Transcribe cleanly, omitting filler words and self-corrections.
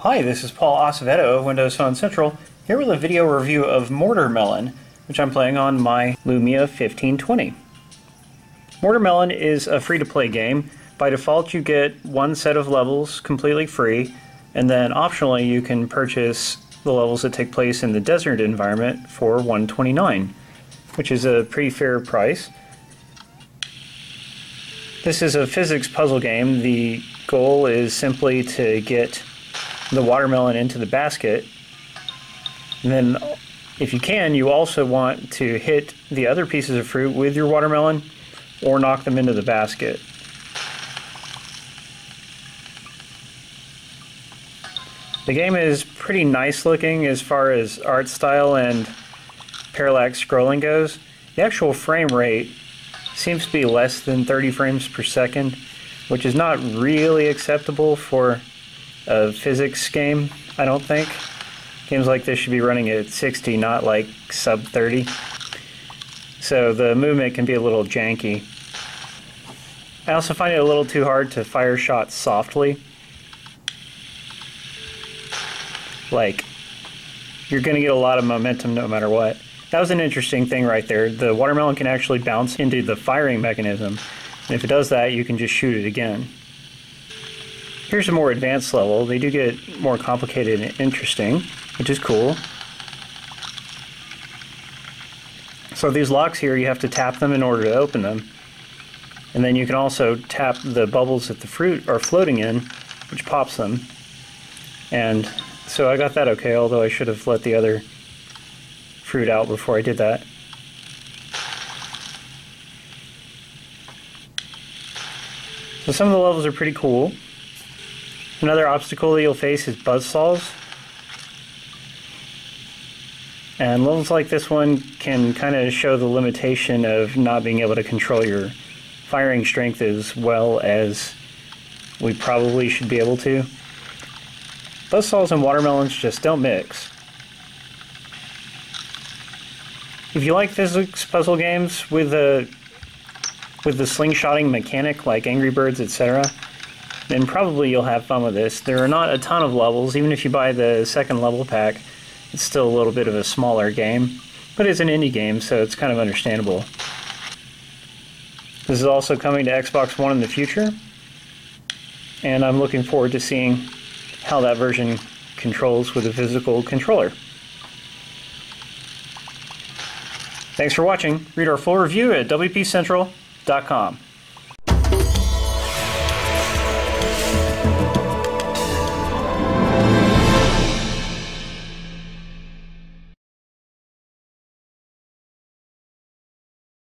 Hi, this is Paul Acevedo of Windows Phone Central, here with a video review of Mortar Melon, which I'm playing on my Lumia 1520. Mortar Melon is a free-to-play game. By default, you get one set of levels completely free, and then optionally you can purchase the levels that take place in the desert environment for $129, which is a pretty fair price. This is a physics puzzle game. The goal is simply to get the watermelon into the basket, and then if you can, you also want to hit the other pieces of fruit with your watermelon or knock them into the basket. The game is pretty nice looking as far as art style and parallax scrolling goes. The actual frame rate seems to be less than 30 frames per second, which is not really acceptable for a physics game, I don't think. Games like this should be running at 60, not like sub 30. So the movement can be a little janky. I also find it a little too hard to fire shots softly. Like, you're going to get a lot of momentum no matter what. That was an interesting thing right there. The watermelon can actually bounce into the firing mechanism, and if it does that, you can just shoot it again. Here's a more advanced level. They do get more complicated and interesting, which is cool. So these locks here, you have to tap them in order to open them. And then you can also tap the bubbles that the fruit are floating in, which pops them. And so I got that okay, although I should have let the other fruit out before I did that. So some of the levels are pretty cool. Another obstacle that you'll face is buzzsaws. And levels like this one can kind of show the limitation of not being able to control your firing strength as well as we probably should be able to. Buzzsaws and watermelons just don't mix. If you like physics puzzle games with the slingshotting mechanic like Angry Birds, etc., then probably you'll have fun with this. There are not a ton of levels. Even if you buy the second level pack, it's still a little bit of a smaller game, but it's an indie game, so it's kind of understandable. This is also coming to Xbox One in the future, and I'm looking forward to seeing how that version controls with a physical controller. Thanks for watching. Read our full review at wpcentral.com.